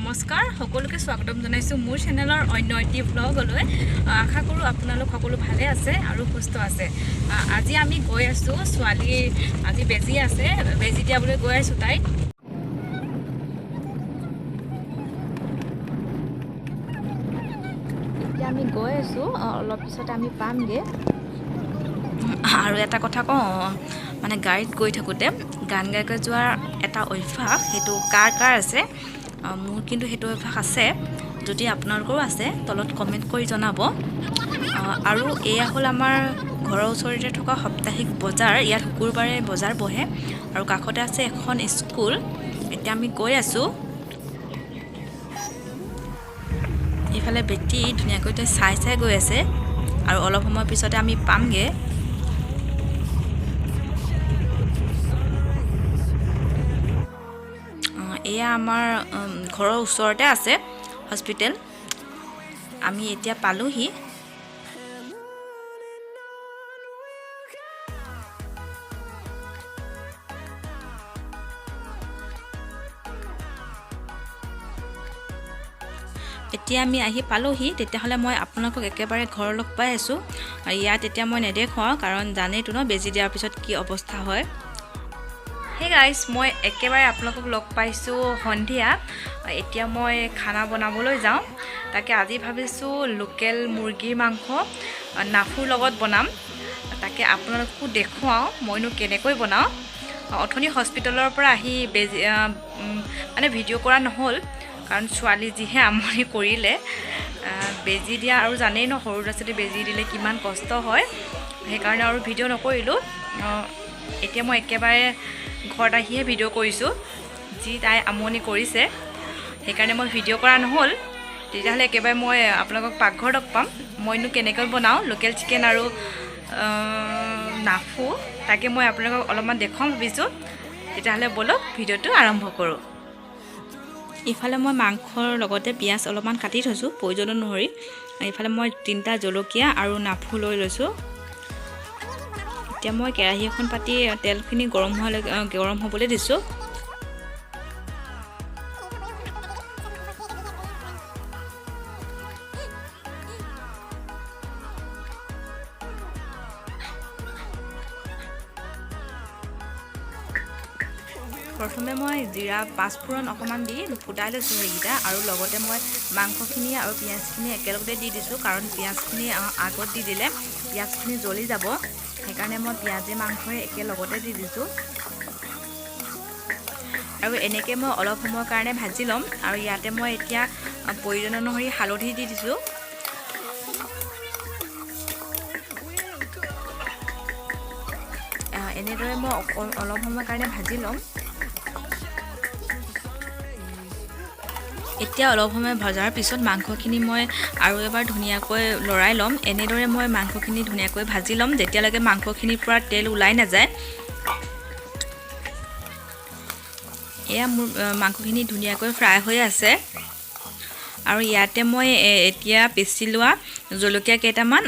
নমস্কাৰ সকলোকে স্বাগতম জনাইছো মোৰ চেনেলৰ অন্য এটি ব্লগলৈ আশা কৰো আপোনালোক সকলো ভালে আছে আৰু সুস্থ আছে আজি আমি গৈ আছো সুৱালি আজি বেজি আছে বেজি দিয়াবলৈ গৈ আছো তাই এতিয়া আমি গৈ আছো অলপ পিছত আমি পামগে আৰু এটা কথা কওঁ মানে গাড়ীত গৈ থাকোতে গান গাই গৈ যোৱাৰ এটা অভ্যাস হেতু কাৰ আছে মোৰ কিন্তু হেতু অভ্যাস আছে যদি আপোনালোকৰো আছে তলত কমেন্ট কৰি জনাব আৰু এয়া হ'ল আমাৰ ঘৰৰ ওচৰতে থকা সপ্তাহিক বজাৰ ইয়াত শুকুৰবাৰে বজাৰ বহে আৰু কাষতে আছে এখন স্কুল এতিয়া আমি গৈ আছো ইফালে বেটি ধুনীয়াকৈ চাই গৈ আছে আৰু অলপ সময় পিছতে আমি পামগে এয়া আমাৰ ঘৰৰ ওচৰতে আছে হস্পিটেল আমি এতিয়া পালোহি এতিয়া আমি আহি পালোহি তেতিয়াহলে মই আপোনালোকক একেবাৰে ঘৰ লগ পাই আছো আৰু ইয়াত এতিয়া মই নেদেখাও কাৰণ জানেই তো ন বেজি দিয়াৰ পিছত কি অৱস্থা হয় হে গাইস মই একেবাৰে আপোনালোকক লগ পাইছো সন্ধিয়া এতিয়া মই খানা বনাবলৈ যাওঁ তাকে আজি ভাবিছো লোকেল মুৰ্গীৰ মাংস নাফুৰ লগত বনাম তাকে আপোনালোককো দেখুৱাও মইনো কেনেকৈ বনাও অথনি হস্পিটেলৰ পৰা আহি মানে ভিডিঅ' কৰা নহল কাৰণ ছোৱালী যিহে আমনি কৰিলে বেজি দিয়া আৰু জানেই ন সৰু ৰাস্তাতে বেজি দিলে কিমান কষ্ট হয় সেইকাৰণে আৰু ভিডিঅ' নকৰিলোঁ এতিয়া মই একেবাৰে ঘৰত আহিয়ে ভিডিঅ' কৰিছোঁ যি তাই আমনি কৰিছে সেইকাৰণে মই ভিডিঅ' কৰা নহ'ল তেতিয়াহ'লে একেবাৰে মই আপোনালোকক পাকঘৰত লগ পাম মইনো কেনেকৈ বনাওঁ লোকেল চিকেন আৰু নাফু তাকে মই আপোনালোকক অলপমান দেখুৱাম ভাবিছোঁ তেতিয়াহ'লে বলক ভিডিঅ'টো আৰম্ভ কৰোঁ ইফালে মই মাংসৰ লগতে পিঁয়াজ অলপমান কাটি থৈছোঁ প্ৰয়োজন অনুসৰি ইফালে মই 3টা জলকীয়া আৰু নাফু লৈ লৈছোঁ এতিয়া মই কেৰাহী এখন পাতি তেলখিনি গৰম হ'বলৈ দিছোঁ প্ৰথমে মই জিৰা পাঁচফোৰণ অকমান দি ফুটাই লৈছোঁ সেইকেইটা আৰু লগতে মই মাংসখিনি আৰু পিঁয়াজখিনি একেলগতে দি দিছোঁ কাৰণ পিঁয়াজখিনি আগত দি দিলে পিঁয়াজখিনি জ্বলি যাব সেইকাৰণে মই পিঁয়াজে মাংসই একেলগতে দি দিছোঁ আৰু এনেকৈ মই অলপ সময়ৰ কাৰণে ভাজি ল'ম আৰু ইয়াতে মই এতিয়া প্ৰয়োজন অনুসৰি হালধি দি দিছোঁ এনেদৰে মই অলপ সময়ৰ কাৰণে ভাজি ল'ম এতিয়া অলপ সময় ভজাৰ পিছত মাংসখিনি মই আৰু এবাৰ ধুনীয়াকৈ লৰাই ল'ম এনেদৰে মই মাংসখিনি ধুনীয়াকৈ ভাজি ল'ম যেতিয়ালৈকে মাংসখিনিৰ পৰা তেল ওলাই নাযায় এয়া মোৰ মাংসখিনি ধুনীয়াকৈ ফ্ৰাই হৈ আছে আৰু ইয়াতে মই এতিয়া পিচি লোৱা জলকীয়া কেইটামান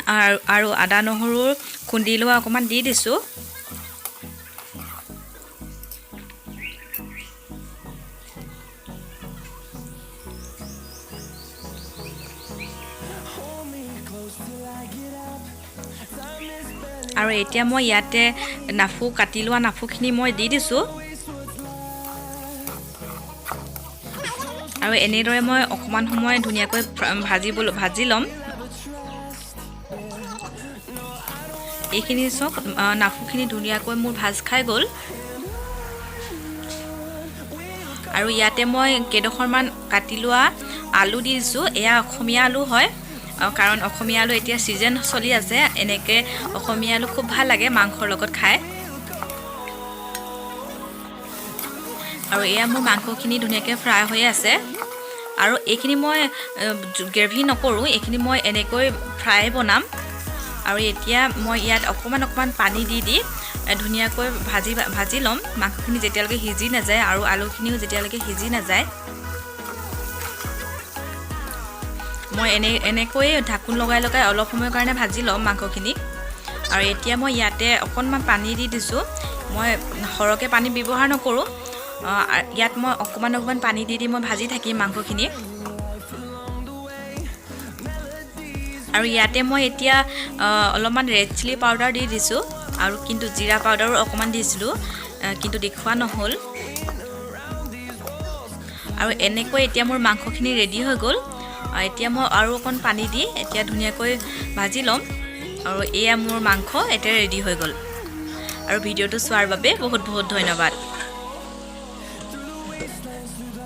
আৰু আদা নহৰু খুন্দি লোৱা অকমান দি দিছোঁ আৰু এতিয়া মই ইয়াতে নাফু কাটি লোৱা নাফুখিনি মই দি দিছোঁ আৰু এনেদৰে মই অকমান সময় ধুনীয়াকৈ ভাজি ল'ম এইখিনি চব নাফুখিনি ধুনীয়াকৈ মোৰ ভাজ খাই গ'ল আৰু ইয়াতে মই কেইডোখৰমান কাটি লোৱা আলু দি দিছোঁ এয়া অসমীয়া আলু হয় কাৰণ অসমীয়া আলু এতিয়া সিজন চলি আছে এনেকৈ অসমীয়া আলু খুব ভাল লাগে মাংসৰ লগত খাই আৰু এয়া মোৰ মাংসখিনি ধুনীয়াকৈ ফ্ৰাই হৈ আছে আৰু এইখিনি মই গ্ৰেভি নকৰোঁ এইখিনি মই এনেকৈ ফ্ৰাই বনাম আৰু এতিয়া মই ইয়াত অকমান পানী দি ধুনীয়াকৈ ভাজি ল'ম মাংসখিনি যেতিয়ালৈকে সিজি নাযায় আৰু আলুখিনিও যেতিয়ালৈকে সিজি নাযায় মই এনেকৈ ঢাকুন লগাই অলপ সময়ৰ কাৰণে ভাজি ল'ম মাংসখিনি আৰু এতিয়া মই ইয়াতে অকণমান পানী দি দিছোঁ মই সৰহকৈ পানী ব্যৱহাৰ নকৰোঁ ইয়াত মই অকণমান পানী দি মই ভাজি থাকিম মাংসখিনি আৰু ইয়াতে মই এতিয়া অলপমান ৰেড চিলি পাউডাৰ দি দিছোঁ আৰু কিন্তু জিৰা পাউডাৰো অকণমান দিছিলোঁ কিন্তু দেখুৱা নহ'ল আৰু এনেকৈ এতিয়া মোৰ মাংসখিনি ৰেডি হৈ গ'ল এতিয়া মই আৰু অকণ পানী দি এতিয়া ধুনীয়াকৈ ভাজি ল'ম আৰু এয়া মোৰ মাংস এতিয়া ৰেডি হৈ গ'ল আৰু ভিডিঅ'টো চোৱাৰ বাবে বহুত ধন্যবাদ